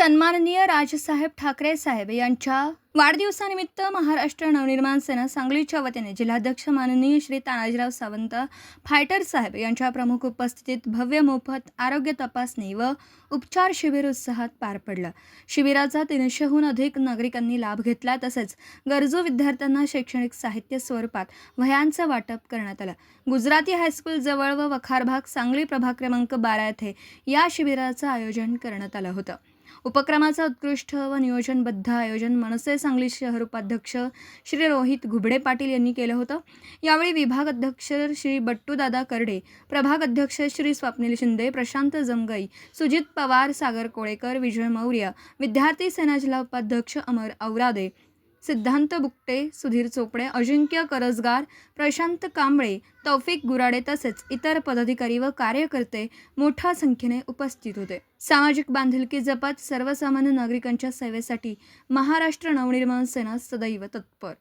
सन्माननीय राजसाहेब ठाकरे साहेब यांच्या वाढदिवसानिमित्त महाराष्ट्र नवनिर्माण सेना सांगलीच्या वतीने जिल्हाध्यक्ष माननीय श्री तानाजीराव सावंत फायटर साहेब यांच्या प्रमुख उपस्थितीत भव्य मोफत आरोग्य तपासणी व उपचार शिबिर उत्साहात पार पडलं। शिबिराचा 300हून अधिक नागरिकांनी लाभ घेतला। तसेच गरजू विद्यार्थ्यांना शैक्षणिक साहित्य स्वरूपात वह्यांचं वाटप करण्यात आलं। गुजराती हायस्कूल जवळ व वखार भाग सांगली प्रभाग क्रमांक 12 येथे या शिबिराचं आयोजन करण्यात आलं होतं। उपक्रमाचं उत्कृष्ट व नियोजनबद्ध आयोजन मनसे सांगली शहर उपाध्यक्ष श्री रोहित घुबडे पाटील यांनी केलं होतं। यावेळी विभाग अध्यक्ष श्री बट्टूदादा करडे, प्रभाग अध्यक्ष श्री स्वप्नील शिंदे, प्रशांत जमगई, सुजित पवार, सागर कोळेकर, विजय मौर्य, विद्यार्थी सेना जिल्हा उपाध्यक्ष अमर औरादे, सिद्धांत बुकटे, सुधीर चोपडे, अजिंक्य करजगार, प्रशांत कांबळे, तौफिक गुराडे तसेच इतर पदाधिकारी व कार्यकर्ते मोठ्या संख्येने उपस्थित होते। सामाजिक बांधिलकी जपत सर्वसामान्य नागरिकांच्या सेवेसाठी महाराष्ट्र नवनिर्माण सेना सदैव तत्पर।